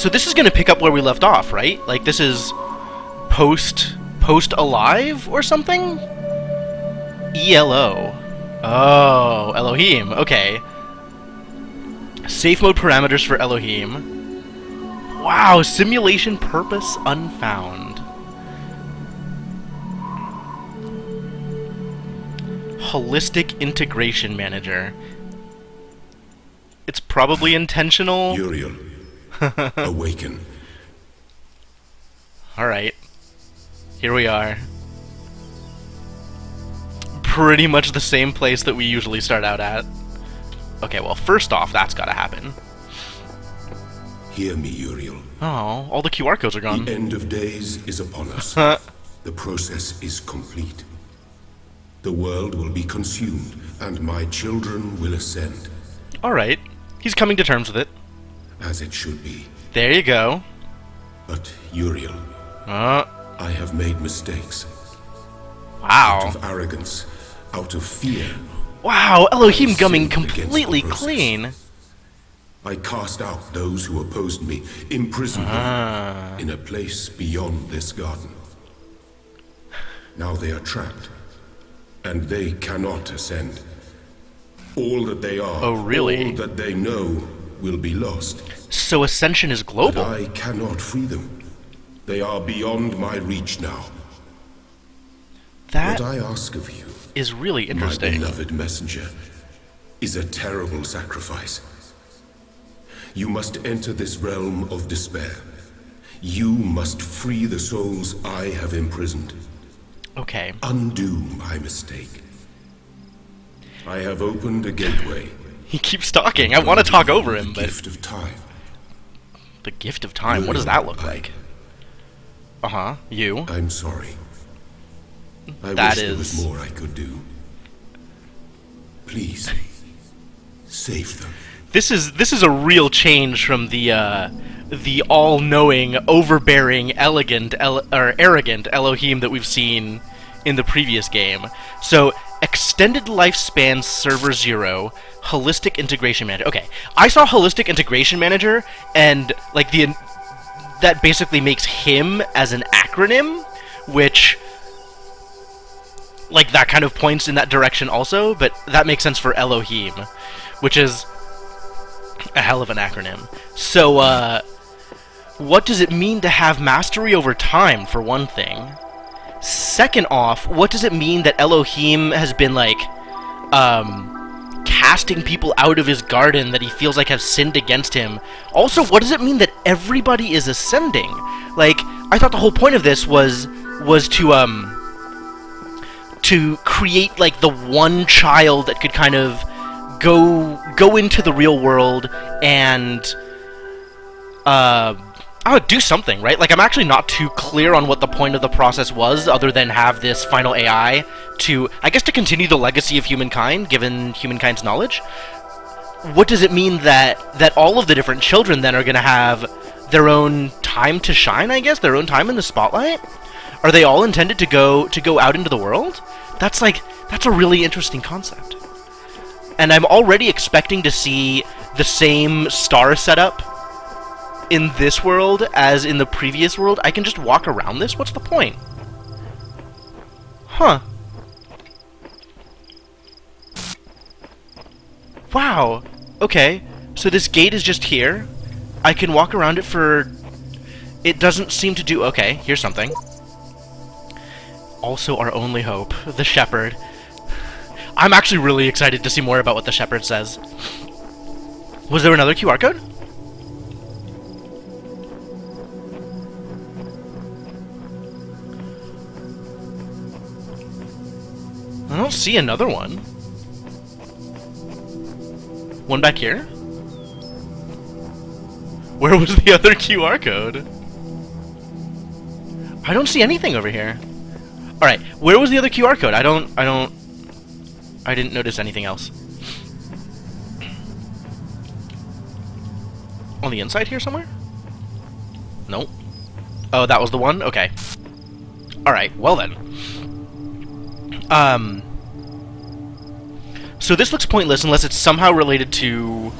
So this is going to pick up where we left off, right? Like, this is post-alive or something? ELO. Oh, Elohim. Okay. Safe mode parameters for Elohim. Wow, simulation purpose unfound. Holistic integration manager. It's probably intentional. Uriel, awaken. Alright. Here we are. Pretty much the same place that we usually start out at. Okay, well, first off, that's gotta happen. Hear me, Uriel. Oh, all the QR codes are gone. The end of days is upon us. The process is complete. The world will be consumed, and my children will ascend. Alright. He's coming to terms with it. As it should be. There you go. But, Uriel, Uh, I have made mistakes. wow. Out of arrogance, out of fear, Wow, Elohim I gumming sinned against completely the process. clean. I cast out those who opposed me, imprisoned them in a place beyond this garden. Now they are trapped, and they cannot ascend. All that they are, Oh, really? all that they know, will be lost. So Ascension is But global. I cannot free them. They are beyond my reach now. That What I ask of you, is really my interesting. beloved messenger, is a terrible sacrifice. You must enter this realm of despair. You must free the souls I have imprisoned. Okay. Undo my mistake. I have opened a gateway. He keeps talking. I want to talk over him, The but... gift of time. The gift of time, what does that look like? Uh-huh. You. I'm sorry. I That wish there was is- more I could do. Please, save them. This is a real change from the all-knowing, overbearing, arrogant Elohim that we've seen in the previous game. So, extended lifespan server 0, holistic integration manager. Okay, I saw holistic integration manager, and like that basically makes him as an acronym, which like that kind of points in that direction also, but that makes sense for Elohim, which is a hell of an acronym. So, what does it mean to have mastery over time, for one thing? Second off, what does it mean that Elohim has been, like, casting people out of his garden that he feels like have sinned against him? Also, what does it mean that everybody is ascending? Like, I thought the whole point of this was to create, like, the one child that could kind of go into the real world and I would do something, right? Like, I'm actually not too clear on what the point of the process was, other than have this final AI to, I guess, to continue the legacy of humankind, given humankind's knowledge. What does it mean that all of the different children then are going to have their own time to shine, I guess? Their own time in the spotlight? Are they all intended to go out into the world? That's a really interesting concept. And I'm already expecting to see the same star setup in this world as in the previous world. I can just walk around this? What's the point? Huh. Wow. Okay. So this gate is just here. I can walk around it for... It doesn't seem to do... Okay, here's something. Also our only hope. The shepherd. I'm actually really excited to see more about what the shepherd says. Was there another QR code? I don't see another one. One back here? Where was the other QR code? I don't see anything over here. Alright, where was the other QR code? I didn't notice anything else. On the inside here somewhere? Nope. Oh, that was the one? Okay. Alright, well then. So this looks pointless unless it's somehow related to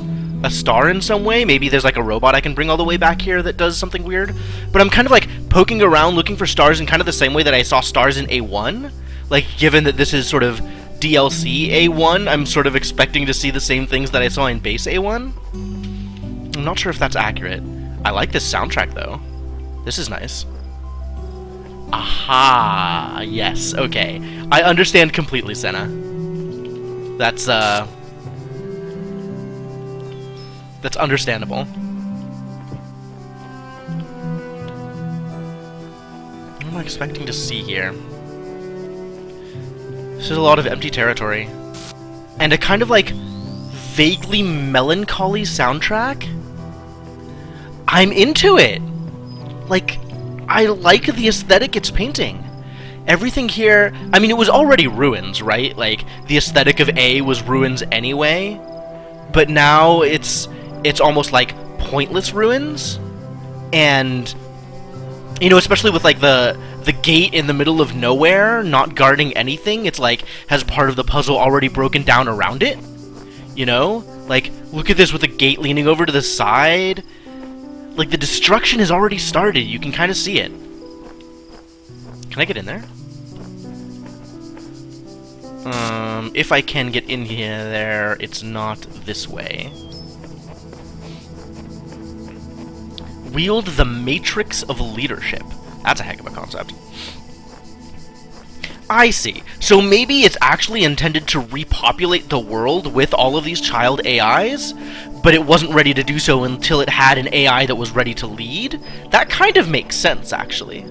a star in some way. Maybe there's like a robot I can bring all the way back here that does something weird. But I'm kind of like poking around looking for stars in kind of the same way that I saw stars in A1. Like, given that this is sort of DLC A1, I'm sort of expecting to see the same things that I saw in base A1. I'm not sure if that's accurate. I like this soundtrack though. This is nice. Aha! Yes, okay. I understand completely, Senna. That's understandable. What am I expecting to see here? This is a lot of empty territory. And a kind of like vaguely melancholy soundtrack? I'm into it! Like, I like the aesthetic it's painting. Everything here, I mean, it was already ruins, right? Like, the aesthetic of A was ruins anyway, but now it's almost like pointless ruins, and, you know, especially with like the gate in the middle of nowhere, not guarding anything, it's like, has part of the puzzle already broken down around it, you know? Like, look at this with the gate leaning over to the side. Like, the destruction has already started. You can kind of see it. Can I get in there? If I can get in here, there, it's not this way. Wield the Matrix of Leadership. That's a heck of a concept. I see. So maybe it's actually intended to repopulate the world with all of these child AIs, but it wasn't ready to do so until it had an AI that was ready to lead? That kind of makes sense, actually.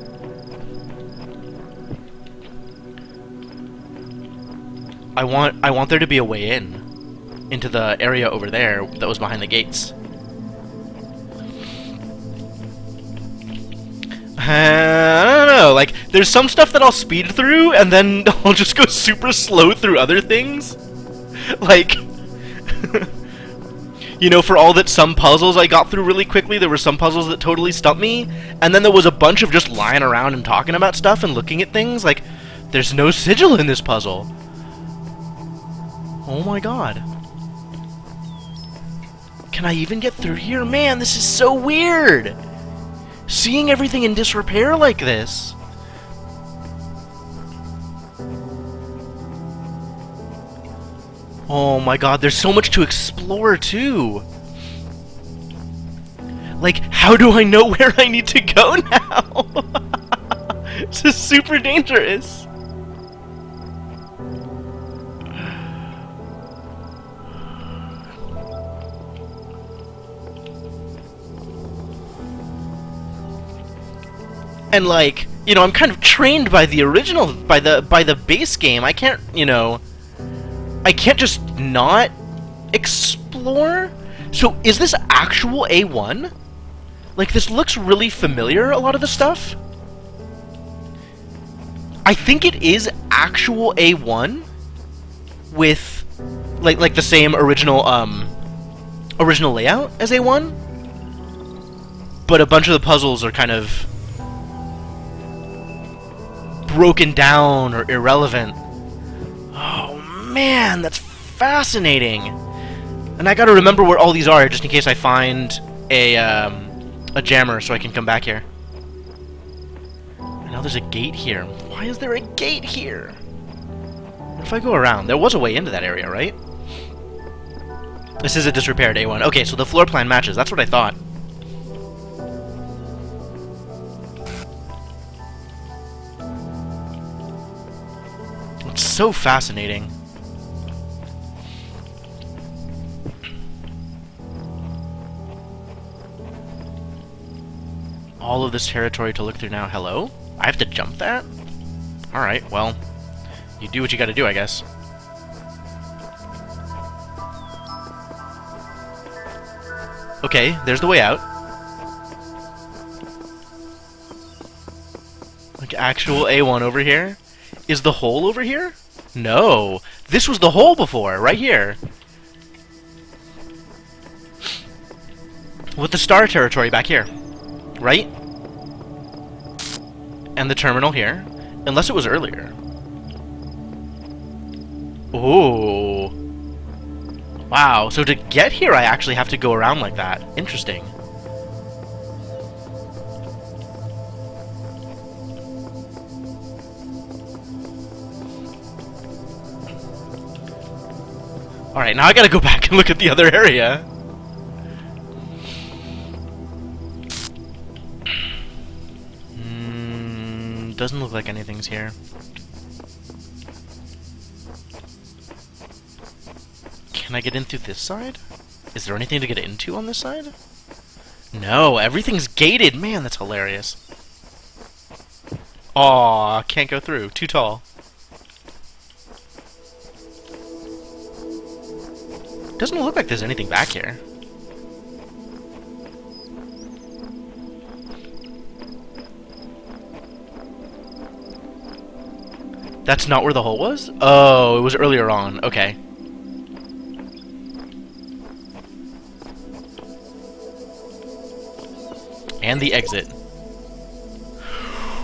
I want there to be a way in, into the area over there that was behind the gates. I don't know, like, there's some stuff that I'll speed through, and then I'll just go super slow through other things. Like, you know, for all that some puzzles I got through really quickly, there were some puzzles that totally stumped me, and then there was a bunch of just lying around and talking about stuff and looking at things, like, there's no sigil in this puzzle. Oh my god. Can I even get through here? Man, this is so weird! Seeing everything in disrepair like this. Oh my god, there's so much to explore too. Like, how do I know where I need to go now? This is super dangerous. And like, you know, I'm kind of trained by the original, by the base game. I can't, you know, I can't just not explore. So is this actual A1? Like, this looks really familiar, a lot of the stuff. I think it is actual A1 with like the same original original layout as A1, but a bunch of the puzzles are kind of broken down or irrelevant. Oh man, that's fascinating. And I gotta remember where all these are just in case I find a jammer so I can come back here. And now there's a gate here. Why is there a gate here? What if I go around? There was a way into that area, right? This is a disrepaired A1. Okay, so the floor plan matches. That's what I thought. It's so fascinating. All of this territory to look through now. Hello? I have to jump that? Alright, well, you do what you gotta do, I guess. Okay, there's the way out. Like, actual A1 over here? Is the hole over here? No. This was the hole before, right here. With the star territory back here. Right? And the terminal here. Unless it was earlier. Oh. Wow, so to get here I actually have to go around like that. Interesting. Alright, now I gotta go back and look at the other area. Doesn't look like anything's here. Can I get in through this side? Is there anything to get into on this side? No, everything's gated. Man, that's hilarious. Aw, can't go through. Too tall. Doesn't look like there's anything back here. That's not where the hole was? Oh, it was earlier on. Okay. And the exit.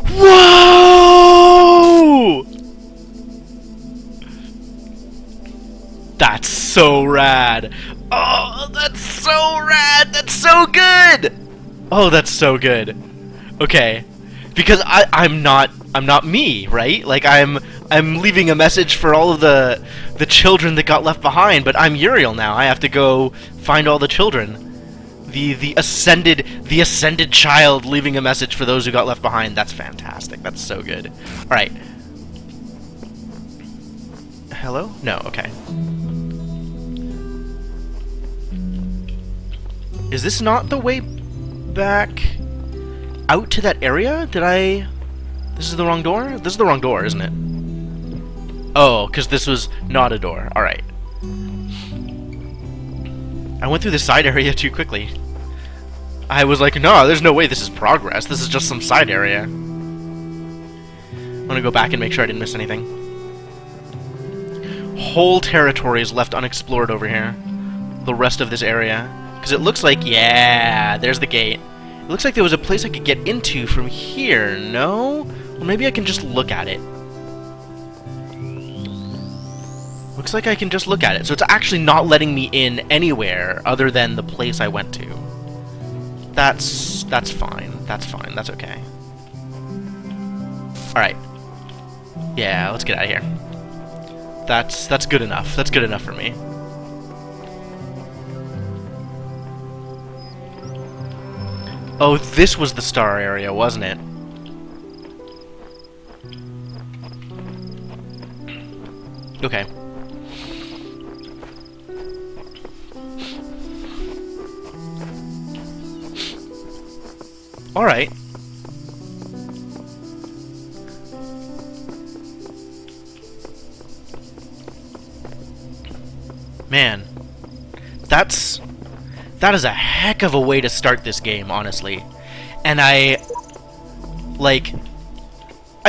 Whoa! That's so rad. Oh, that's so rad. That's so good. Oh, that's so good. Okay. Because I'm not me, right? Like I'm leaving a message for all of the children that got left behind, but I'm Uriel now. I have to go find all the children. The ascended child leaving a message for those who got left behind. That's fantastic. That's so good. All right. Hello? No, okay. Is this not the way back out to that area? This is the wrong door? This is the wrong door, isn't it? Oh, because this was not a door. Alright. I went through the side area too quickly. I was like, no, there's no way this is progress. This is just some side area. I'm gonna go back and make sure I didn't miss anything. Whole territory is left unexplored over here. The rest of this area. Because it looks like, yeah, there's the gate. It looks like there was a place I could get into from here, no? Well, maybe I can just look at it. Looks like I can just look at it. So it's actually not letting me in anywhere other than the place I went to. That's fine. That's fine. That's okay. Alright. Yeah, let's get out of here. That's good enough. That's good enough for me. Oh, this was the star area, wasn't it? Okay. Alright. Man. That is a heck of a way to start this game, honestly. And I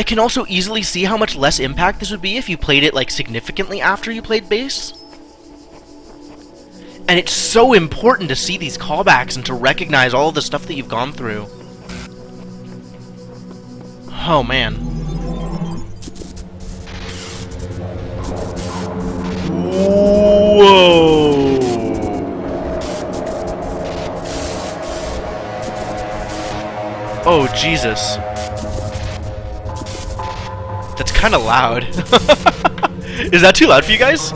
can also easily see how much less impact this would be if you played it, like, significantly after you played base. And it's so important to see these callbacks and to recognize all of the stuff that you've gone through. Oh, man. Whoa! Oh, Jesus. That's kind of loud. Is that too loud for you guys?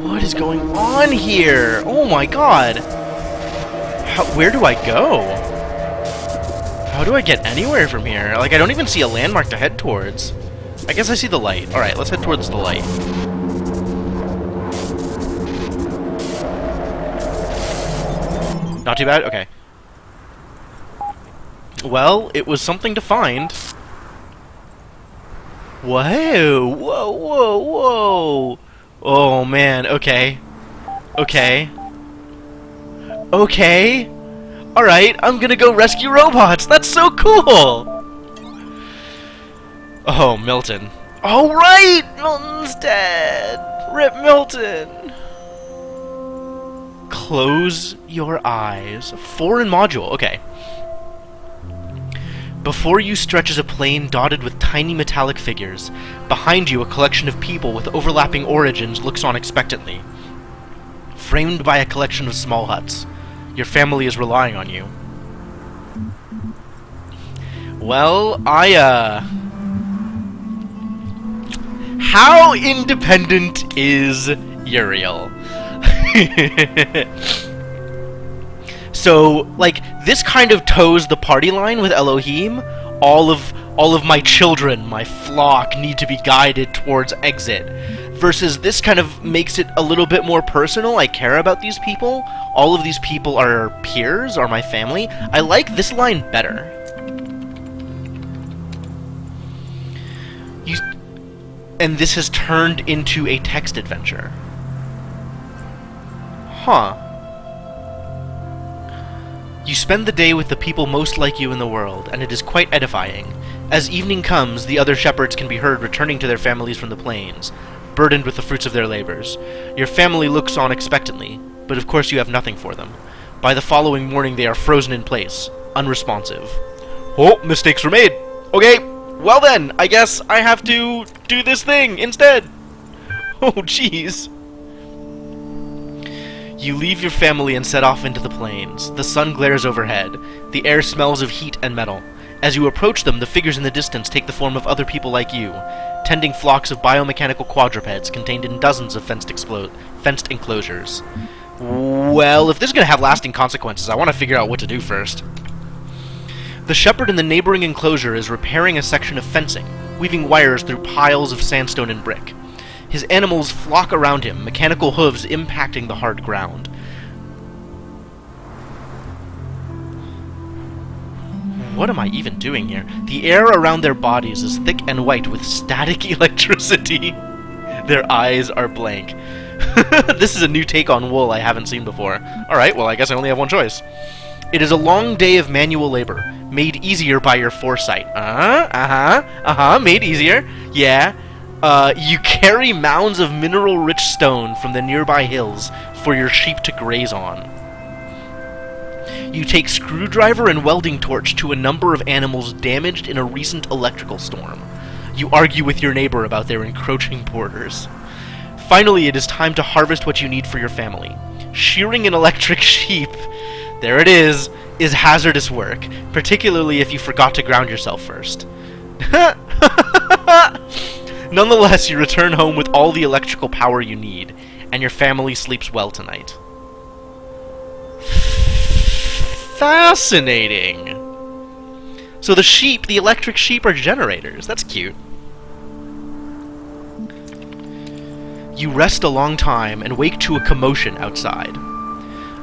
What is going on here? Oh my god. Where do I go? How do I get anywhere from here? Like, I don't even see a landmark to head towards. I guess I see the light. Alright, let's head towards the light. Not too bad? Okay. Well, it was something to find. Whoa! Whoa, whoa, whoa! Oh, man, okay. Okay. Okay! Alright, I'm gonna go rescue robots! That's so cool! Oh, Milton. Oh, right! Milton's dead! Rip Milton! Close your eyes. Foreign module, okay. Before you stretches a plain dotted with tiny metallic figures. Behind you, a collection of people with overlapping origins looks on expectantly. Framed by a collection of small huts. Your family is relying on you. Well, how independent is Uriel? So, like, this kind of toes the party line with Elohim. All of my children, my flock, need to be guided towards exit. Versus this kind of makes it a little bit more personal. I care about these people. All of these people are peers, are my family. I like this line better. And this has turned into a text adventure. Huh. You spend the day with the people most like you in the world, and it is quite edifying. As evening comes, the other shepherds can be heard returning to their families from the plains, burdened with the fruits of their labors. Your family looks on expectantly, but of course you have nothing for them. By the following morning they are frozen in place, unresponsive. Oh, mistakes were made! Okay, well then, I guess I have to do this thing instead! Oh, jeez. You leave your family and set off into the plains. The sun glares overhead. The air smells of heat and metal. As you approach them, the figures in the distance take the form of other people like you, tending flocks of biomechanical quadrupeds contained in dozens of fenced enclosures. Well, if this is going to have lasting consequences, I want to figure out what to do first. The shepherd in the neighboring enclosure is repairing a section of fencing, weaving wires through piles of sandstone and brick. His animals flock around him, mechanical hooves impacting the hard ground. What am I even doing here? The air around their bodies is thick and white with static electricity. Their eyes are blank. This is a new take on wool I haven't seen before. Alright, well I guess I only have one choice. It is a long day of manual labor, made easier by your foresight. Made easier. Yeah. You carry mounds of mineral-rich stone from the nearby hills for your sheep to graze on. You take screwdriver and welding torch to a number of animals damaged in a recent electrical storm. You argue with your neighbor about their encroaching borders. Finally, it is time to harvest what you need for your family. Shearing an electric sheep, there it is hazardous work, particularly if you forgot to ground yourself first. Nonetheless, you return home with all the electrical power you need, and your family sleeps well tonight. Fascinating! So the electric sheep are generators. That's cute. You rest a long time and wake to a commotion outside.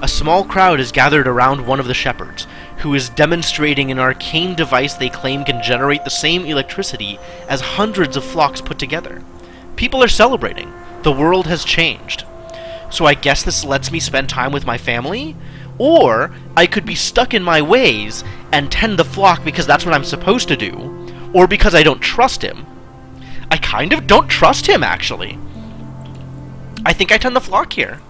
A small crowd is gathered around one of the shepherds, who is demonstrating an arcane device they claim can generate the same electricity as hundreds of flocks put together. People are celebrating. The world has changed. So I guess this lets me spend time with my family? Or I could be stuck in my ways and tend the flock because that's what I'm supposed to do, or because I don't trust him. I kind of don't trust him, actually. I think I tend the flock here.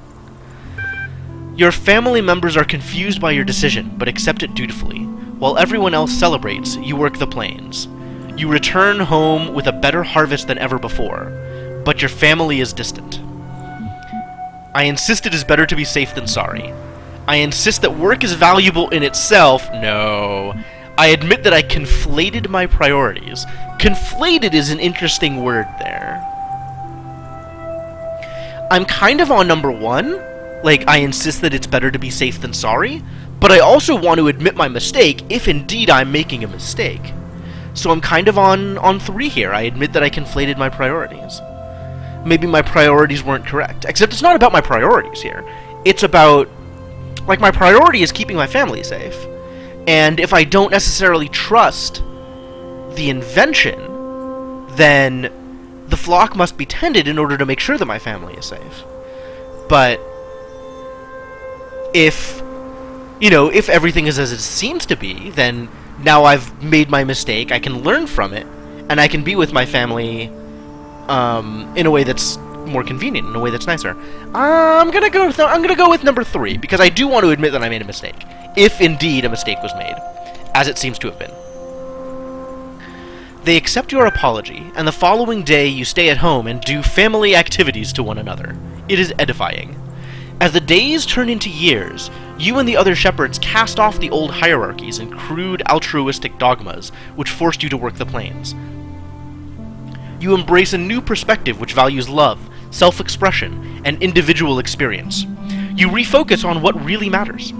Your family members are confused by your decision, but accept it dutifully. While everyone else celebrates, you work the plains. You return home with a better harvest than ever before, but your family is distant. I insist it is better to be safe than sorry. I insist that work is valuable in itself. No. I admit that I conflated my priorities. Conflated is an interesting word there. I'm kind of on number one. Like, I insist that it's better to be safe than sorry, but I also want to admit my mistake if indeed I'm making a mistake. So I'm kind of on 3 here. I admit that I conflated my priorities. Maybe my priorities weren't correct. Except it's not about my priorities here. It's about, like, my priority is keeping my family safe. And if I don't necessarily trust the invention, then the flock must be tended in order to make sure that my family is safe. But if everything is as it seems to be, then now I've made my mistake, I can learn from it, and I can be with my family in a way that's more convenient, in a way that's nicer. I'm gonna go with number 3, because I do want to admit that I made a mistake, if indeed a mistake was made, as it seems to have been. They accept your apology, and the following day you stay at home and do family activities to one another. It is edifying. As the days turn into years, you and the other shepherds cast off the old hierarchies and crude altruistic dogmas which forced you to work the plains. You embrace a new perspective which values love, self-expression, and individual experience. You refocus on what really matters.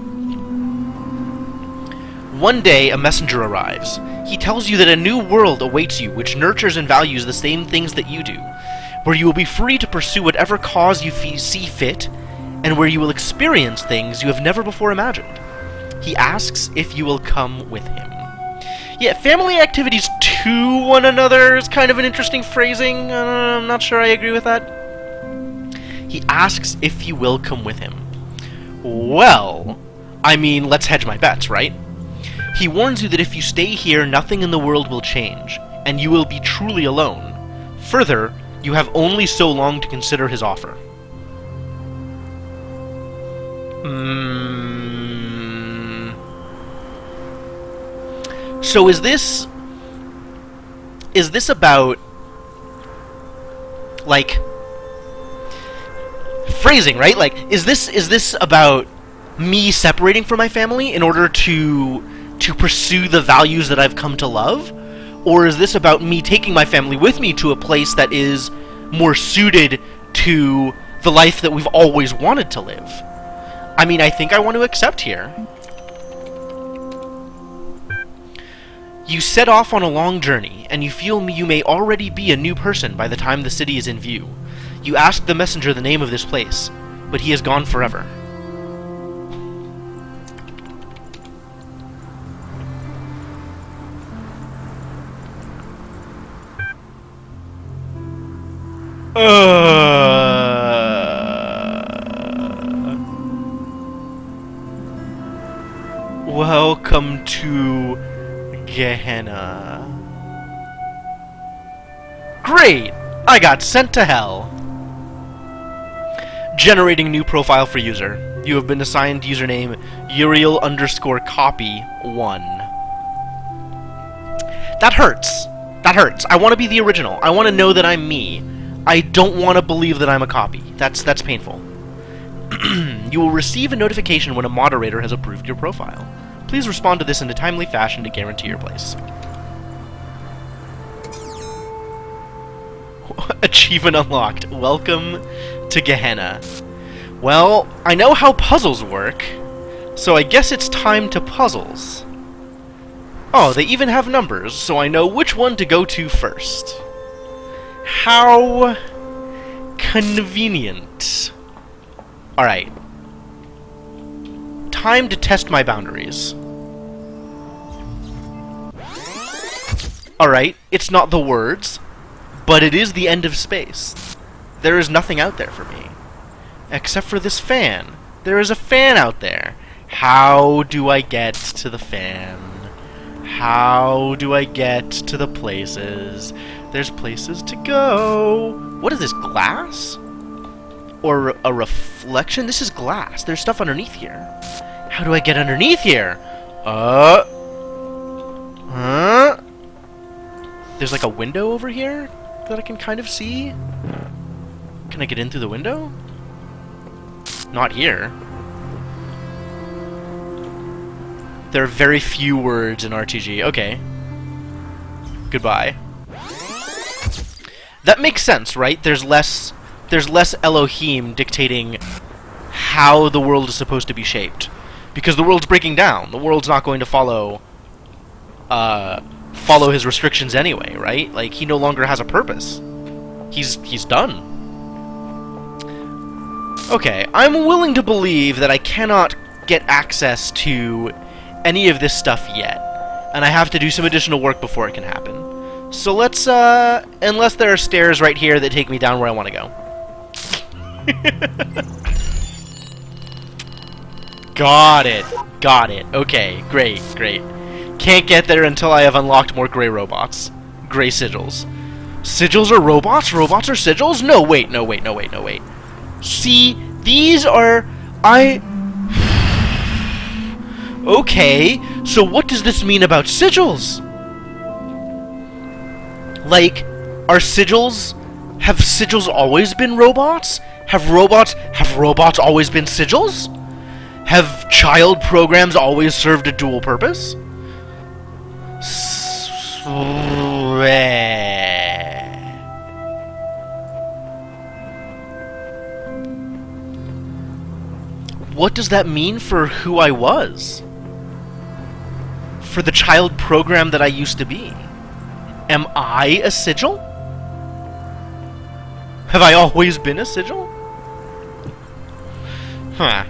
One day, a messenger arrives. He tells you that a new world awaits you which nurtures and values the same things that you do, where you will be free to pursue whatever cause you see fit, and where you will experience things you have never before imagined. He asks if you will come with him. Yeah, family activities to one another is kind of an interesting phrasing. I'm not sure I agree with that. He asks if you will come with him. Well, I mean, let's hedge my bets, right? He warns you that if you stay here, nothing in the world will change, and you will be truly alone. Further, you have only so long to consider his offer. So is this about, like, phrasing, right? Like, is this about me separating from my family in order to pursue the values that I've come to love? Or is this about me taking my family with me to a place that is more suited to the life that we've always wanted to live? I mean, I think I want to accept here. You set off on a long journey, and you feel you may already be a new person by the time the city is in view. You ask the messenger the name of this place, but he is gone forever. Welcome to Gehenna. Great! I got sent to hell. Generating new profile for user. You have been assigned username Uriel_copy1. That hurts. That hurts. I want to be the original. I want to know that I'm me. I don't want to believe that I'm a copy. That's painful. You will receive a notification when a moderator has approved your profile. Please respond to this in a timely fashion to guarantee your place. Achievement unlocked. Welcome to Gehenna. Well, I know how puzzles work, so I guess it's time to puzzles. Oh, they even have numbers, so I know which one to go to first. How convenient. Alright. Time to test my boundaries. Alright, it's not the words, but it is the end of space. There is nothing out there for me. Except for this fan. There is a fan out there. How do I get to the fan? How do I get to the places? There's places to go. What is this, glass? Or a reflection? This is glass. There's stuff underneath here. How do I get underneath here? There's like a window over here that I can kind of see. Can I get in through the window? Not here. There are very few words in RTG. Okay. Goodbye. That makes sense, right? There's less Elohim dictating how the world is supposed to be shaped. Because the world's breaking down. The world's not going to follow his restrictions anyway, right? Like, he no longer has a purpose. He's done. Okay, I'm willing to believe that I cannot get access to any of this stuff yet, and I have to do some additional work before it can happen. So let's, unless there are stairs right here that take me down where I want to go. Got it. Got it. Okay, great, great. Can't get there until I have unlocked more gray robots. Gray sigils. Sigils are robots? Robots are sigils? No, wait, no, wait, no, wait, no, wait. See, these are... Okay, so what does this mean about sigils? Like, have sigils always been robots? Have robots always been sigils? Have child programs always served a dual purpose? What does that mean for who I was? For the child program that I used to be? Am I a sigil? Have I always been a sigil? Huh.